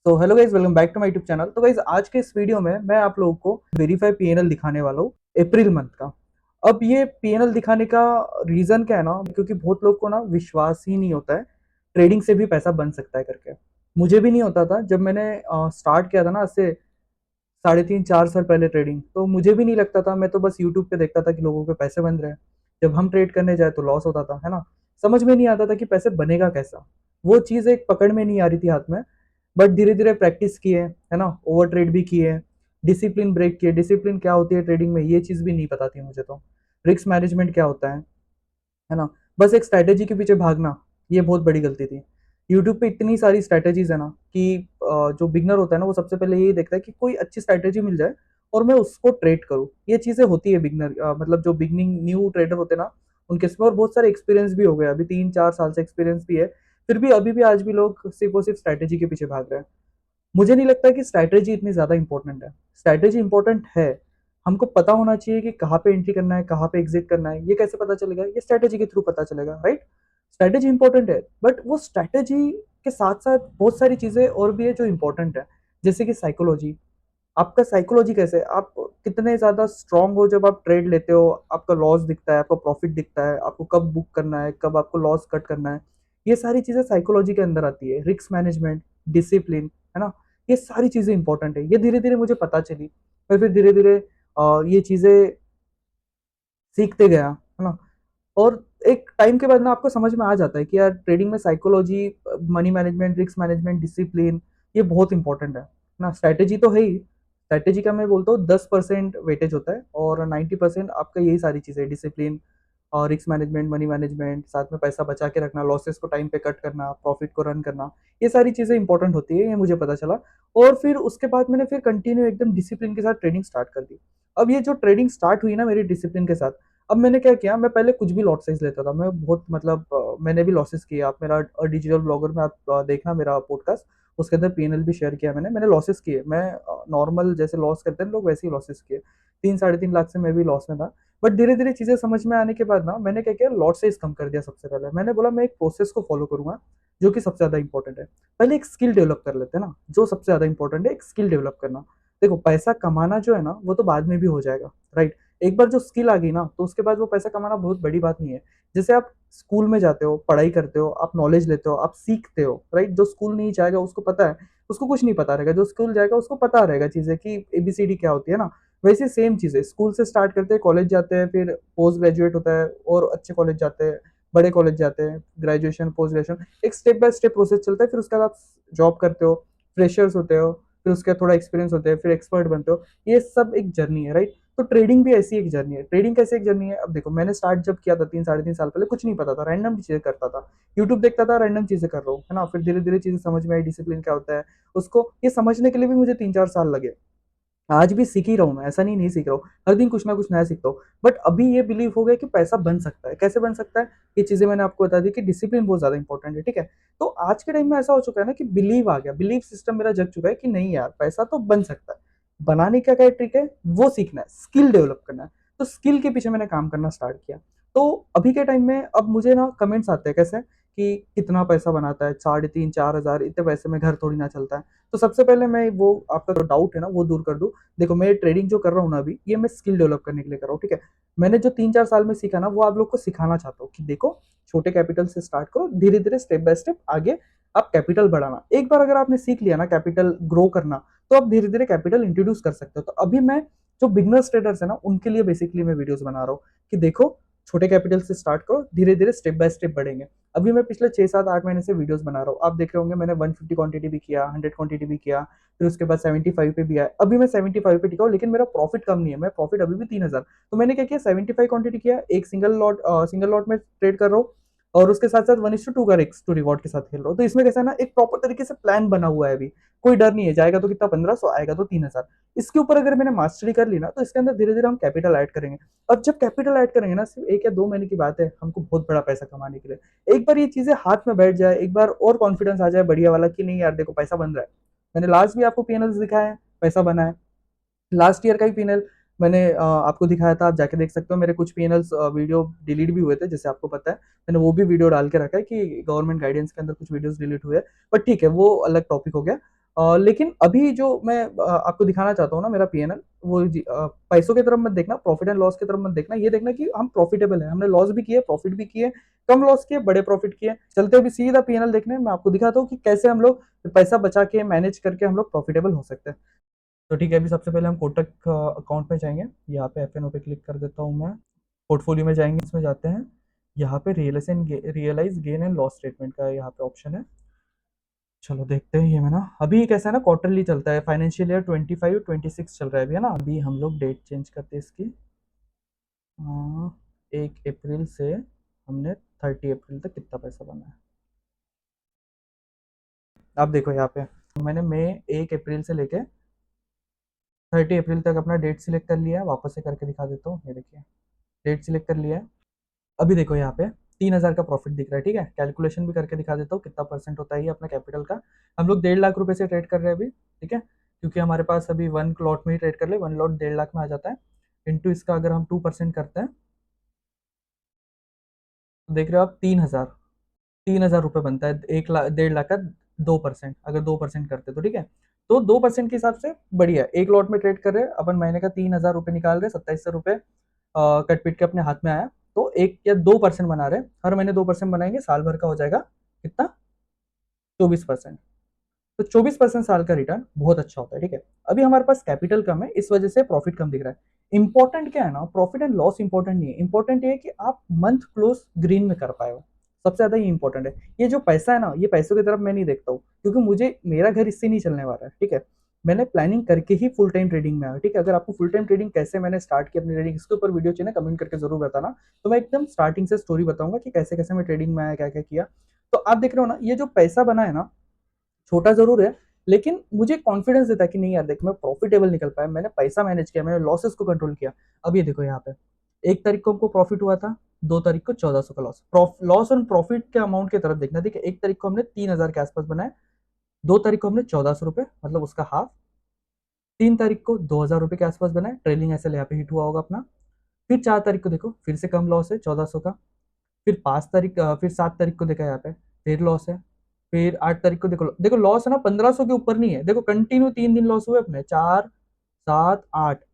तो hello guys, welcome back to my YouTube channel. तो guys आज के इस वीडियो में मैं आप लोगों को वेरीफाई पीएनएल दिखाने वाला हूँ अप्रैल मंथ का। अब ये पीएनएल दिखाने का रीजन क्या है ना, क्योंकि बहुत लोग को ना विश्वास ही नहीं होता है ट्रेडिंग से भी पैसा बन सकता है करके। मुझे भी नहीं होता था जब मैंने स्टार्ट किया था ना, ऐसे 3.5 4 साल पहले ट्रेडिंग। तो मुझे भी नहीं लगता था, मैं तो बस यूट्यूब पे देखता था कि लोगों के पैसे बन रहे हैं। जब हम ट्रेड करने जाए तो लॉस होता था, है ना। समझ में नहीं आता था कि पैसे बनेगा कैसा। वो चीज़ एक पकड़ में नहीं आ रही थी हाथ में। बट धीरे धीरे प्रैक्टिस किए, है ना, ओवर ट्रेड भी किए, डिसिप्लिन ब्रेक किए। डिसिप्लिन क्या होती है ट्रेडिंग में, ये चीज़ भी नहीं पता थी मुझे। तो रिस्क मैनेजमेंट क्या होता है ना। बस एक स्ट्रैटेजी के पीछे भागना, ये बहुत बड़ी गलती थी। यूट्यूब पे इतनी सारी स्ट्रैटेजीज है ना कि जो बिगनर होता है ना वो सबसे पहले यही देखता है कि कोई अच्छी स्ट्रैटेजी मिल जाए और मैं उसको ट्रेड करूँ। ये चीज़ें होती है बिगनर, मतलब जो बिगनिंग न्यू ट्रेडर होते हैं ना उनके इसमें। और बहुत सारे एक्सपीरियंस भी हो गया, अभी 3 4 साल से एक्सपीरियंस भी है। फिर भी अभी भी आज भी लोग सिर्फ और सिर्फ स्ट्रैटेजी के पीछे भाग रहे हैं। मुझे नहीं लगता कि स्ट्रैटेजी इतनी ज़्यादा इंपॉर्टेंट है। स्ट्रैटेजी इंपॉर्टेंट है, हमको पता होना चाहिए कि कहाँ पे एंट्री करना है, कहाँ पे एग्जिट करना है। ये कैसे पता चलेगा? ये स्ट्रैटेजी के थ्रू पता चलेगा, राइट। स्ट्रैटेजी इंपॉर्टेंट है, बट वो स्ट्रैटेजी के साथ साथ बहुत सारी चीज़ें और भी है जो इंपॉर्टेंट है। जैसे कि साइकोलॉजी। आपका साइकोलॉजी कैसे है, आप कितने ज़्यादा स्ट्रांग हो जब आप ट्रेड लेते हो। आपका लॉस दिखता है, आपका प्रॉफिट दिखता है, आपको कब बुक करना है, कब आपको लॉस कट करना है। ये सारी चीज़ें साइकोलॉजी के अंदर आती है। रिस्क मैनेजमेंट, डिसिप्लिन, है ना। ये सारी चीज़ें इंपॉर्टेंट है। ये धीरे धीरे मुझे पता चली। मैं फिर धीरे धीरे ये चीज़ें सीखते गया, है ना। और एक टाइम के बाद ना आपको समझ में आ जाता है कि यार ट्रेडिंग में psychology, money management, risk management, discipline, ये बहुत इंपॉर्टेंट है ना। स्ट्रैटेजी तो है ही। स्ट्रैटेजी का मैं बोलता हूँ 10% वेटेज होता है और 90% आपका यही सारी चीज़ें, डिसिप्लिन और रिस्क मैनेजमेंट, मनी मैनेजमेंट, साथ में पैसा बचा के रखना, लॉसेस को टाइम पे कट करना, प्रॉफिट को रन करना। ये सारी चीज़ें इंपॉर्टेंट होती है, ये मुझे पता चला। और फिर उसके बाद मैंने फिर कंटिन्यू एकदम डिसिप्लिन के साथ ट्रेडिंग स्टार्ट कर दी। अब ये जो ट्रेडिंग स्टार्ट हुई ना मेरी डिसिप्लिन के साथ, अब मैंने क्या किया, मैं पहले कुछ भी लॉट साइज लेता था। मैं बहुत मतलब मैंने भी लॉसेस किए। आप मेरा डिजिटल ब्लॉगर में आप देखना मेरा पॉडकास्ट, उसके अंदर पीएनएल भी शेयर किया मैंने लॉसेस किए। मैं नॉर्मल जैसे लॉस करते हैं लोग वैसे ही लॉसेस किए। 3 साढ़े 3 लाख से मैं भी लॉस में था। बट धीरे धीरे चीजें समझ में आने के बाद ना मैंने क्या किया, लॉट साइज कम कर दिया। सबसे पहले मैंने बोला मैं एक प्रोसेस को फॉलो करूंगा जो कि सबसे ज्यादा इंपॉर्टेंट है। पहले एक स्किल डेवलप कर लेते हैं ना, जो सबसे ज्यादा इंपॉर्टेंट है, एक स्किल डेवलप करना। देखो पैसा कमाना जो है ना वो तो बाद में भी हो जाएगा, राइट। एक बार जो स्किल आ गई ना तो उसके बाद वो पैसा कमाना बहुत बड़ी बात नहीं है। जैसे आप स्कूल में जाते हो, पढ़ाई करते हो, आप नॉलेज लेते हो, आप सीखते हो, राइट। जो स्कूल नहीं जाएगा उसको पता है, उसको कुछ नहीं पता रहेगा। जो स्कूल जाएगा उसको पता रहेगा चीजें कि एबीसीडी क्या होती है ना। वैसे सेम चीज़ है, स्कूल से स्टार्ट करते हैं, कॉलेज जाते हैं, फिर पोस्ट ग्रेजुएट होता है और अच्छे कॉलेज जाते हैं, बड़े कॉलेज जाते हैं, ग्रेजुएशन, पोस्ट ग्रेजुएशन, एक स्टेप बाय स्टेप प्रोसेस चलता है। फिर उसके बाद आप जॉब करते हो, फ्रेशर्स होते हो, फिर उसके बाद थोड़ा एक्सपीरियंस होते हैं, फिर एक्सपर्ट बनते हो। ये सब एक जर्नी है, राइट। तो ट्रेडिंग भी ऐसी एक जर्नी है। ट्रेडिंग कैसे एक जर्नी है, अब देखो मैंने स्टार्ट जब किया था 3 साढ़े 3 साल पहले, कुछ नहीं पता था, रैंडम चीजें करता था। यूट्यूब देखता था, रैंडम चीजें कर रहा हूँ, है ना। फिर धीरे धीरे चीजें समझ में आई, डिसिप्लिन क्या होता है उसको ये समझने के लिए भी मुझे 3 4 साल लगे। आज भी सीख ही रहा हूँ मैं, ऐसा नहीं सीख रहा हूँ। हर दिन कुछ ना कुछ नया सीखता हूँ। बट अभी ये बिलीव हो गया कि पैसा बन सकता है। कैसे बन सकता है, ये चीजें मैंने आपको बता दी कि डिसिप्लिन बहुत ज्यादा इंपॉर्टेंट है, ठीक है। तो आज के टाइम में ऐसा हो चुका है ना कि बिलीव आ गया, बिलीव सिस्टम मेरा जग चुका है कि नहीं यार पैसा तो बन सकता है। बनाने का क्या ट्रिक है, वो सीखना है, स्किल डेवलप करना है। तो स्किल के पीछे मैंने काम करना स्टार्ट किया। तो अभी के टाइम में अब मुझे ना कमेंट्स आते हैं कैसे कि कितना पैसा बनाता है, 3.5 4 हजार, इतने पैसे में घर थोड़ी ना चलता है। तो सबसे पहले मैं वो आपका जो डाउट है ना वो दूर कर दूं। देखो मैं ट्रेडिंग जो कर रहा हूँ ना अभी, ये मैं स्किल डेवलप करने के लिए कर रहा हूँ, ठीक है। मैंने जो 3 4 साल में सीखा ना वो आप लोग को सिखाना चाहता हूँ कि देखो छोटे कैपिटल से स्टार्ट करो, धीरे धीरे स्टेप बाय स्टेप आगे आप कैपिटल बढ़ाना। एक बार अगर आपने सीख लिया ना कैपिटल ग्रो करना, तो आप धीरे धीरे कैपिटल इंट्रोड्यूस कर सकते हो। तो अभी मैं जो बिगनर्स ट्रेडर्स है ना उनके लिए बेसिकली मैं वीडियोस बना रहा हूँ कि देखो छोटे कैपिटल से स्टार्ट करो, धीरे धीरे स्टेप बाय स्टेप बढ़ेंगे। अभी मैं पिछले 6 7 8 महीने से वीडियोस बना रहा हूँ, आप देख रहे होंगे। मैंने 150 क्वांटिटी भी किया, 100 क्वांटिटी भी किया, फिर उसके बाद 75 पे भी आया। अभी मैं 75 पे टिका हूँ, लेकिन मेरा प्रॉफिट कम नहीं है, मैं प्रॉफिट अभी भी 3 हजार। तो मैंने क्या किया, 75 क्वांटिटी किया, एक सिंगल लॉट में ट्रेड कर रहा हूँ। और उसके साथ साथ 1:2 का रिस्क टू रिवॉर्ड के साथ खेल रहा हूँ। तो इसमें कैसा है ना, एक प्रॉपर तरीके से प्लान बना हुआ है अभी। कोई डर नहीं है, जाएगा तो कितना 1500, आएगा तो 3 हजार। इसके ऊपर अगर मैंने मास्टरी कर ली ना तो इसके अंदर धीरे धीरे हम कैपिटल ऐड करेंगे। अब जब कैपिटल ऐड करेंगे ना, सिर्फ 1 या 2 महीने की बात है हमको बहुत बड़ा पैसा कमाने के लिए। एक बार ये चीजें हाथ में बैठ जाए, एक बार और कॉन्फिडेंस आ जाए बढ़िया वाला कि नहीं यार देखो पैसा बन रहा है। मैंने लास्ट भी आपको पीएनएल दिखाया है, पैसा बना है। लास्ट ईयर का ही पीएनएल मैंने आपको दिखाया था, आप जाके देख सकते हो। मेरे कुछ पीएनएल्स वीडियो डिलीट भी हुए थे, जैसे आपको पता है। मैंने वो भी वीडियो डाल के रखा है कि गवर्नमेंट गाइडेंस के अंदर कुछ वीडियोस डिलीट हुए। बट ठीक है, वो अलग टॉपिक हो गया। लेकिन अभी जो मैं आपको दिखाना चाहता हूँ ना मेरा पीएनएल, वो पैसों की तरफ मत देखना, प्रॉफिट एंड लॉस की तरफ मत देखना, ये देखना कि हम प्रॉफिटेबल है, हमने लॉस भी किए, प्रॉफिट भी किए, कम लॉस किए, बड़े प्रॉफिट किए। चलते अभी सीधा पीएनएल देखने, मैं आपको दिखाता हूँ कि कैसे हम लोग पैसा बचा के मैनेज करके हम लोग प्रॉफिटेबल हो सकते हैं। तो ठीक है, अभी सबसे पहले हम कोटक अकाउंट में जाएंगे, यहाँ पे एफ एन ओ पे क्लिक कर देता हूँ मैं। पोर्टफोलियो में जाएंगे, इसमें जाते हैं, यहाँ पे realise gain and loss statement का यहाँ पे ऑप्शन है। चलो देखते हैं, ये में ना अभी कैसा है ना, क्वार्टरली चलता है, फाइनेंशियल ईयर 25-26 चल रहा है अभी, है ना। अभी हम लोग डेट चेंज करते हैं इसकी, 1 अप्रैल से हमने 30 अप्रैल तक कितना पैसा बना है। आप देखो यहाँ पे मैंने मई 1 अप्रैल से लेके 30 अप्रैल तक अपना डेट सिलेक्ट कर लिया है। वापस से करके दिखा देता हूँ, ये देखिए डेट सिलेक्ट कर लिया है। अभी देखो यहाँ पे 3,000 का प्रॉफिट दिख रहा है, ठीक है। कैलकुलेशन भी करके दिखा देता हूँ कितना परसेंट होता है ये अपना कैपिटल का। हम लोग 1.5 लाख रुपए से ट्रेड कर रहे हैं अभी, ठीक है, क्योंकि हमारे पास अभी 1 लॉट में ही ट्रेड कर ले, 1 लॉट 1.5 लाख में आ जाता है। इंटू इसका अगर हम 2% करते हैं तो देख रहे हो आप 3,000 रुपये बनता है, 1 लाख 1.5 लाख का 2%, अगर 2% करते तो ठीक है। तो 2% के हिसाब से बढ़िया, 1 लॉट में ट्रेड कर रहे हैं अपन, महीने का 3,000 रुपये निकाल रहे, 2700 रुपये कट पीट के अपने हाथ में आया। तो 1 या 2% बना रहे, हर महीने 2% बनाएंगे, साल भर का हो जाएगा कितना, 24%। तो 24% साल का रिटर्न बहुत अच्छा होता है, ठीक है। अभी हमारे पास कैपिटल कम है, इस वजह से प्रॉफिट कम दिख रहा है। इंपॉर्टेंट क्या है ना, प्रॉफिट एंड लॉस इंपॉर्टेंट नहीं है, इंपॉर्टेंट ये है कि आप मंथ क्लोज ग्रीन में कर पाए हो, सबसे ज्यादा ये इंपॉर्टेंट है। ये जो पैसा है ना, ये पैसों की तरफ मैं नहीं देखता हूँ, क्योंकि मुझे मेरा घर इससे नहीं चलने वाला है, ठीक है। मैंने प्लानिंग करके ही फुल टाइम ट्रेडिंग में आया, ठीक है। अगर आपको फुल टाइम ट्रेडिंग कैसे मैंने स्टार्ट की अपनी ट्रेडिंग, इसके ऊपर वीडियो चाहिए कमेंट करके जरूर बताना, तो मैं एकदम स्टार्टिंग से स्टोरी बताऊंगा कि कैसे कैसे मैं ट्रेडिंग में आया, क्या क्या किया। तो आप देख रहे हो ना, ये जो पैसा बना है ना, छोटा जरूर है, लेकिन मुझे कॉन्फिडेंस देता है कि नहीं यार देख, मैं प्रॉफिटेबल निकल पाया, मैंने पैसा मैनेज किया, मैंने लॉसेस को कंट्रोल किया। अब ये देखो यहाँ पे 1 तारीख को हमको प्रॉफिट हुआ था, 2 तारीख को 1,400 का लॉस। लॉस और प्रॉफिट के अमाउंट की तरफ देखना, ठीक है। 1 तारीख को हमने 3,000 के आसपास बनाया, 2 तारीख को हमने 1,400 रुपये, मतलब उसका हाफ, 3 तारीख को 2,000 रुपये के आसपास बनाया, ट्रेलिंग ऐसे यहाँ पे हिट हुआ होगा अपना। फिर 4 तारीख को देखो फिर से कम लॉस है, 1,400 का। फिर 5 तारीख, फिर 7 तारीख को देखा यहाँ पे फिर लॉस है। फिर 8 तारीख को देखो, देखो लॉस है ना 1,500 के ऊपर नहीं है, देखो कंटिन्यू 3 दिन लॉस हुए अपने, 4, 7, 8।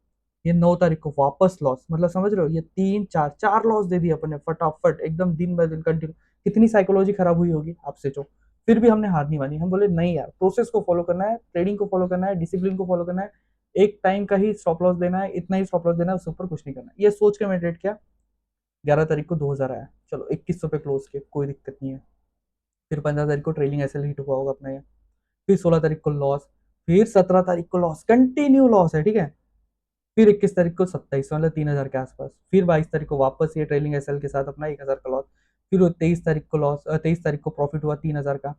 ये 9 तारीख को वापस लॉस, मतलब समझ रहे हो, ये 3, 4 लॉस दे दिए अपने फटाफट एकदम, दिन ब दिन कंटिन्यू। कितनी साइकोलॉजी खराब हुई होगी आप सोचो। फिर भी हमने हार नहीं मानी, हम बोले नहीं यार, प्रोसेस को फॉलो करना है, ट्रेडिंग को फॉलो करना है, डिसिप्लिन को फॉलो करना है, एक टाइम का ही स्टॉप लॉस देना है, इतना ही स्टॉप लॉस देना है, उसके ऊपर कुछ नहीं करना। ये सोच के मैं ट्रेड किया। 11 तारीख को 2,000 आया, चलो 2100 पे क्लोज किया, कोई दिक्कत नहीं है। फिर 15 तारीख को ट्रेलिंग एसएल हिट हुआ होगा अपना ये। फिर 16 तारीख को लॉस, फिर 17 तारीख को लॉस, कंटिन्यू लॉस है, ठीक है। फिर 21 तारीख को 27, मतलब 3,000 के आसपास। फिर 22 तारीख को वापस ये ट्रेलिंग एसएल के साथ अपना 1,000 का लॉस। फिर 23 तारीख को लॉस, 23 तारीख को प्रॉफिट हुआ 3,000 का।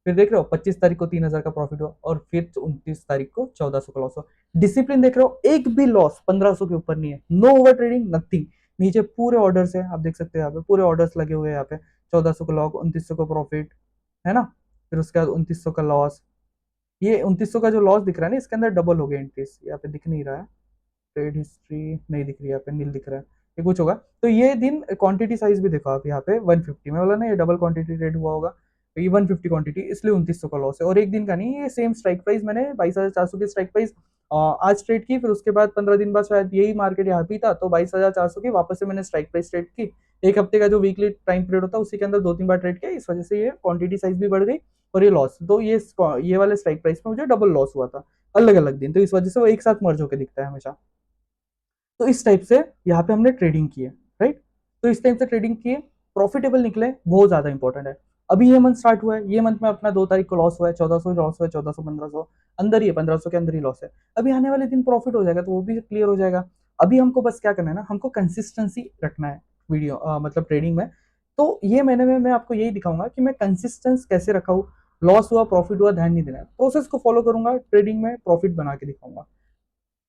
फिर देख रहे हो 25 तारीख को 3,000 का प्रॉफिट हुआ, और फिर 29 तारीख को 1,400 का लॉस हुआ। डिसिप्लिन देख रहे हो, एक भी लॉस 1,500 के ऊपर नहीं है, नो ओवर ट्रेडिंग, नथिंग। नीचे पूरे ऑर्डर्स है, आप देख सकते हो यहाँ पे पूरे ऑर्डर्स लगे हुए हैं, यहाँ पे 1,400 का लॉस, 2900 का प्रॉफिट, है ना। फिर उसके बाद 2900 का लॉस, ये 2900 का जो लॉस दिख रहा है ना, इसके अंदर डबल हो गया एंट्रीज, यहाँ पे दिख नहीं रहा है, ट्रेड हिस्ट्री नहीं दिख रही है यहाँ पे, नील दिख रहा है, ये कुछ होगा। तो ये दिन क्वांटिटी साइज भी देखो आप यहाँ पे 150 में, बोला ना ये डबल क्वांटिटी ट्रेड हुआ होगा, तो ये 150 क्वांटिटी, इसलिए 2900 का लॉस है। और एक दिन का नहीं, ये सेम स्ट्राइक प्राइस मैंने 22,400 की स्ट्राइक प्राइस आज ट्रेड की, फिर उसके बाद 15 दिन बाद शायद यही मार्केट यहाँ पे था, तो 22,400 की वापस से मैंने स्ट्राइक प्राइस ट्रेड की। एक हफ्ते का जो वीकली टाइम पीरियड होता है उसी के अंदर 2-3 बार ट्रेड किया, इस वजह से ये क्वांटिटी साइज भी बढ़ गई और ये लॉस, तो ये वाले स्ट्राइक प्राइस में मुझे डबल लॉस हुआ था, अलग अलग दिन, तो इस वजह से वो एक साथ मर्ज होकर दिखता है हमेशा। तो इस टाइप से यहाँ पे हमने ट्रेडिंग की है, राइट। तो इस टाइप से ट्रेडिंग किए, प्रॉफिटेबल निकले, बहुत ज्यादा इंपॉर्टेंट है। अभी ये मंथ स्टार्ट हुआ है, ये मंथ में अपना 2 तारीख को लॉस हुआ है, 1,400 लॉस हुआ है, 1,400, 1,500 अंदर ही है, 1,500 के अंदर ही लॉस है। अभी आने वाले दिन प्रॉफिट हो जाएगा, तो वो भी क्लियर हो जाएगा। अभी हमको बस क्या करना है ना, हमको कंसिस्टेंसी रखना है वीडियो मतलब ट्रेडिंग में। तो ये महीने में मैं आपको यही दिखाऊंगा कि मैं कंसिस्टेंस कैसे रखा हूँ, लॉस हुआ प्रॉफिट हुआ ध्यान नहीं देना है, प्रोसेस को फॉलो करूंगा, ट्रेडिंग में प्रॉफिट बना के दिखाऊंगा।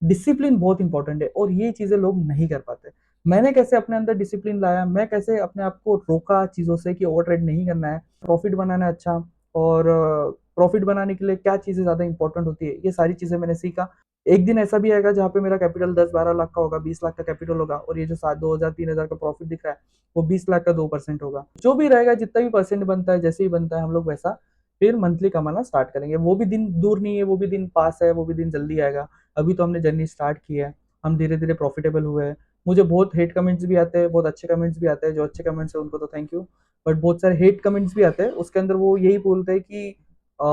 डिसिप्लिन बहुत इंपॉर्टेंट है, और ये चीजें लोग नहीं कर पाते। मैंने कैसे अपने अंदर डिसिप्लिन लाया, मैं कैसे अपने आप को रोका चीजों से कि ओवर ट्रेड नहीं करना है, प्रॉफिट बनाना है अच्छा, और प्रॉफिट बनाने के लिए क्या चीजें ज्यादा इंपॉर्टेंट होती है, ये सारी चीजें मैंने सीखा। एक दिन ऐसा भी आएगा जहाँ पे मेरा कैपिटल 10-12 लाख का होगा, 20 लाख का कैपिटल होगा, और ये जो 7, 2,000, 3,000 का प्रॉफिट दिख रहा है वो 20 लाख का 2% होगा। जो भी रहेगा, जितना भी परसेंट बनता है, जैसे ही बनता है, हम लोग वैसा फिर मंथली कमाना स्टार्ट करेंगे। वो भी दिन दूर नहीं है, वो भी दिन पास है, वो भी दिन जल्दी आएगा। अभी तो हमने जर्नी स्टार्ट की है, हम धीरे-धीरे प्रॉफिटेबल हुए हैं। मुझे बहुत हेट कमेंट्स भी आते हैं, बहुत अच्छे कमेंट्स भी आते हैं। जो अच्छे कमेंट्स हैं उनको तो थैंक यू, बट बहुत सारे हेट कमेंट्स भी आते हैं। उसके अंदर वो यही बोलते हैं कि अ,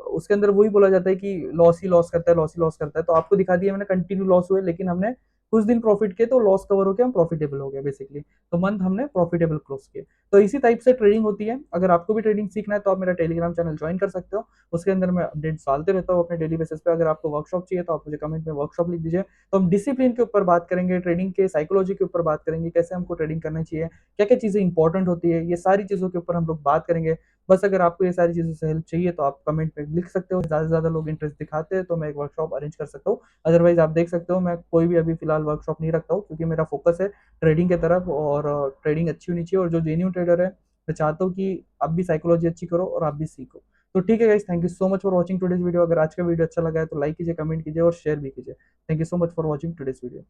उसके अंदर वही बोला जाता है कि लॉस ही लॉस करता है, लॉस ही लॉस करता है। तो आपको दिखा दिया मैंने कंटिन्यू लॉस हुए, लेकिन हमने कुछ दिन प्रॉफिट किए तो लॉस कवर होके हम प्रॉफिटेबल हो गए बेसिकली। तो मंथ हमने प्रॉफिटेबल क्लोज किए। तो इसी टाइप से ट्रेडिंग होती है। अगर आपको भी ट्रेडिंग सीखना है तो आप मेरा टेलीग्राम चैनल ज्वाइन कर सकते हो। उसके अंदर मैं अपडेट्स डालते रहता हूँ अपने डेली बेसिस पे। अगर आपको वर्कशॉप चाहिए तो आप मुझे कमेंट में वर्कशॉप लिख दीजिए। तो हम डिसिप्लिन के ऊपर बात करेंगे, ट्रेडिंग के साइकोलॉजी के ऊपर बात करेंगे, कैसे हमको ट्रेडिंग करना चाहिए, क्या क्या चीज़ें इंपॉर्टेंट होती है, ये सारी चीज़ों के ऊपर हम लोग बात करेंगे। बस अगर आपको ये सारी चीज़ों से हेल्प चाहिए तो आप कमेंट में लिख सकते हो। ज़्यादा से ज़्यादा लोग इंटरेस्ट दिखाते हैं तो मैं एक वर्कशॉप अरेंज कर सकता हूँ। अदरवाइज़ आप देख सकते हो मैं कोई भी अभी फ़िलहाल वर्कशॉप नहीं रखता हूँ, क्योंकि मेरा फ़ोकस है ट्रेडिंग की तरफ, और ट्रेडिंग अच्छी होनी चाहिए। और जो जेन्युइन ट्रेडर है, मैं चाहता हूँ कि आप भी साइकोलॉजी अच्छी करो और आप भी सीखो। तो ठीक है guys, thank you so much for watching today's video. अगर आज का वीडियो अच्छा लगा है तो लाइक कीजिए, कमेंट कीजिए और शेयर भी कीजिए। Thank you so much for watching today's video.